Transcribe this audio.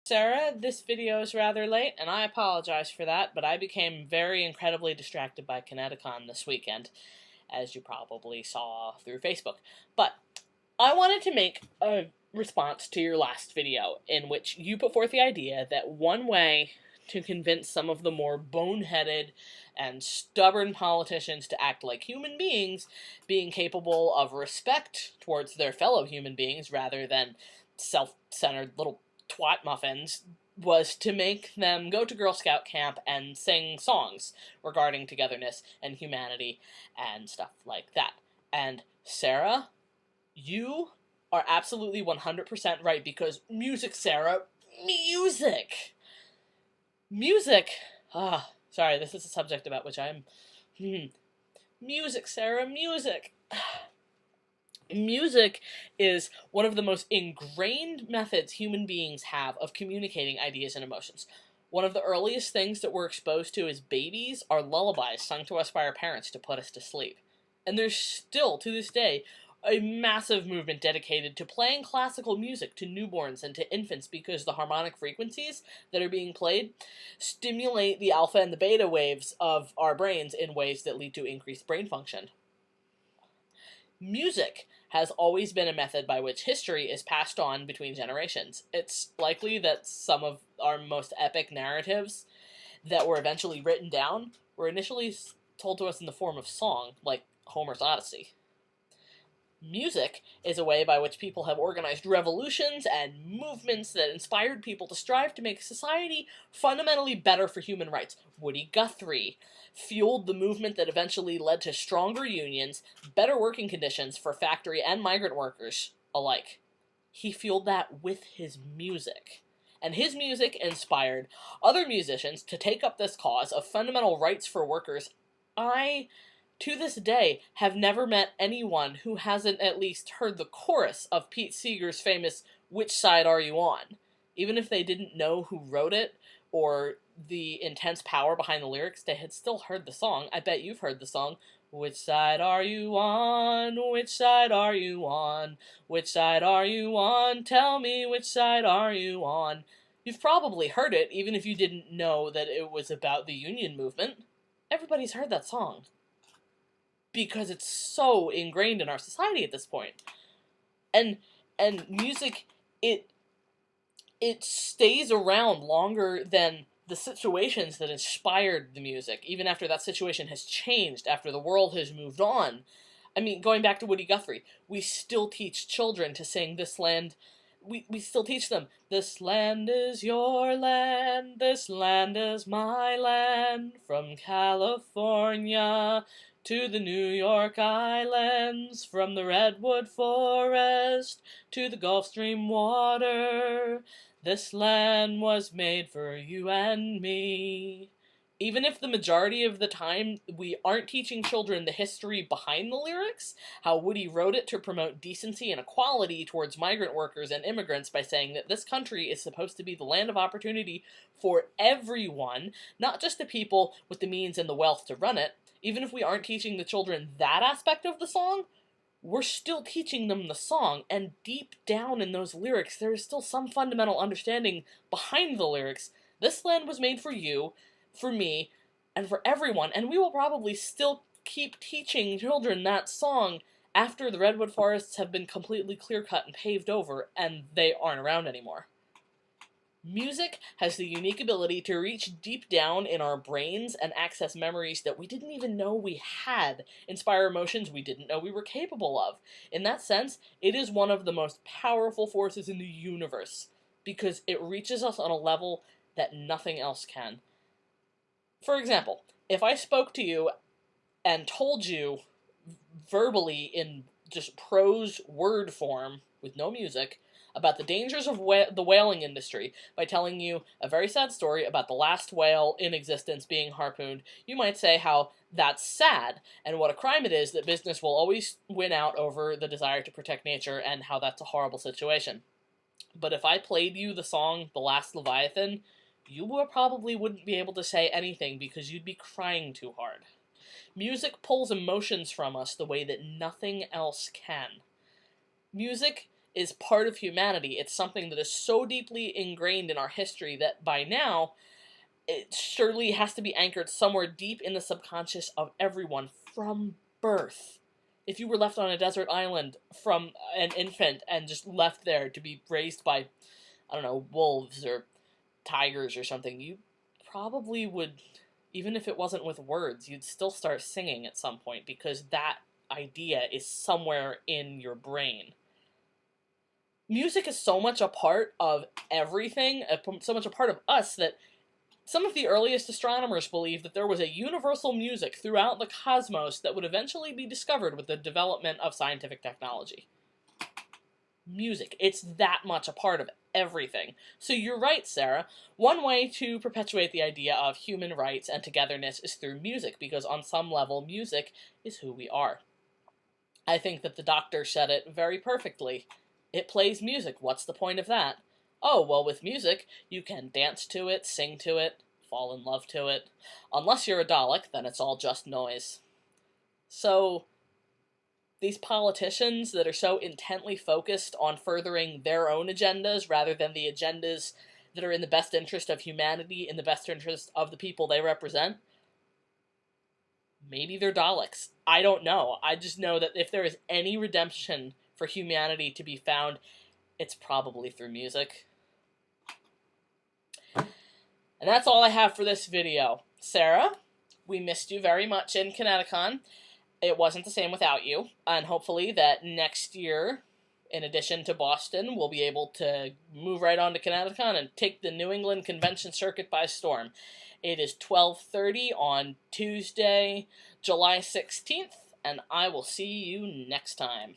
Sarah, this video is rather late, and I apologize for that, but I became very incredibly distracted by Kineticon this weekend, as you probably saw through Facebook. But I wanted to make a response to your last video, in which you put forth the idea that one way to convince some of the more boneheaded and stubborn politicians to act like human beings, being capable of respect towards their fellow human beings rather than self-centered little twat muffins, was to make them go to Girl Scout camp and sing songs regarding togetherness and humanity and stuff like that. And Sarah, you are absolutely 100% right, because music, Sarah, music! Music! Sorry, this is a subject about which I'm... Music, Sarah, music! Music is one of the most ingrained methods human beings have of communicating ideas and emotions. One of the earliest things that we're exposed to as babies are lullabies sung to us by our parents to put us to sleep. And there's still, to this day, a massive movement dedicated to playing classical music to newborns and to infants, because the harmonic frequencies that are being played stimulate the alpha and the beta waves of our brains in ways that lead to increased brain function. Music has always been a method by which history is passed on between generations. It's likely that some of our most epic narratives that were eventually written down were initially told to us in the form of song, like Homer's Odyssey. Music is a way by which people have organized revolutions and movements that inspired people to strive to make society fundamentally better for human rights. Woody Guthrie fueled the movement that eventually led to stronger unions, better working conditions for factory and migrant workers alike. He fueled that with his music. And his music inspired other musicians to take up this cause of fundamental rights for workers. To this day, have never met anyone who hasn't at least heard the chorus of Pete Seeger's famous "Which Side Are You On?" Even if they didn't know who wrote it, or the intense power behind the lyrics, they had still heard the song. I bet you've heard the song, "Which side are you on? Which side are you on? Which side are you on? Tell me, which side are you on?" You've probably heard it, even if you didn't know that it was about the union movement. Everybody's heard that song, because it's so ingrained in our society at this point. And music, it stays around longer than the situations that inspired the music, even after that situation has changed, after the world has moved on. I mean, going back to Woody Guthrie, we still teach children to sing "This Land." We still teach them, "This land is your land, this land is my land, from California to the New York Islands, from the Redwood Forest to the Gulf Stream water. This land was made for you and me." Even if the majority of the time we aren't teaching children the history behind the lyrics, how Woody wrote it to promote decency and equality towards migrant workers and immigrants by saying that this country is supposed to be the land of opportunity for everyone, not just the people with the means and the wealth to run it. Even if we aren't teaching the children that aspect of the song, we're still teaching them the song, and deep down in those lyrics, there is still some fundamental understanding behind the lyrics. This land was made for you, for me, and for everyone, and we will probably still keep teaching children that song after the redwood forests have been completely clear-cut and paved over, and they aren't around anymore. Music has the unique ability to reach deep down in our brains and access memories that we didn't even know we had, inspire emotions we didn't know we were capable of. In that sense, it is one of the most powerful forces in the universe, because it reaches us on a level that nothing else can. For example, if I spoke to you and told you verbally in just prose word form, with no music, about the dangers of the whaling industry by telling you a very sad story about the last whale in existence being harpooned, you might say how that's sad, and what a crime it is that business will always win out over the desire to protect nature, and how that's a horrible situation. But if I played you the song "The Last Leviathan," you probably wouldn't be able to say anything because you'd be crying too hard. Music pulls emotions from us the way that nothing else can. Music is part of humanity. It's something that is so deeply ingrained in our history that by now, it surely has to be anchored somewhere deep in the subconscious of everyone from birth. If you were left on a desert island from an infant and just left there to be raised by, I don't know, wolves or tigers or something, you probably would, even if it wasn't with words, you'd still start singing at some point because that idea is somewhere in your brain. Music is so much a part of everything, so much a part of us that some of the earliest astronomers believed that there was a universal music throughout the cosmos that would eventually be discovered with the development of scientific technology. Music. It's that much a part of everything. So you're right, Sarah. One way to perpetuate the idea of human rights and togetherness is through music, because on some level, music is who we are. I think that the doctor said it very perfectly. It plays music. What's the point of that? Oh, well, with music, you can dance to it, sing to it, fall in love to it. Unless you're a Dalek, then it's all just noise. So, these politicians that are so intently focused on furthering their own agendas rather than the agendas that are in the best interest of humanity, in the best interest of the people they represent, maybe they're Daleks. I don't know. I just know that if there is any redemption for humanity to be found, it's probably through music. And that's all I have for this video. Sarah, we missed you very much in Kineticon. It wasn't the same without you. And hopefully that next year, in addition to Boston, we'll be able to move right on to Kineticon and take the New England Convention Circuit by storm. It is 12:30 on Tuesday, July 16th, and I will see you next time.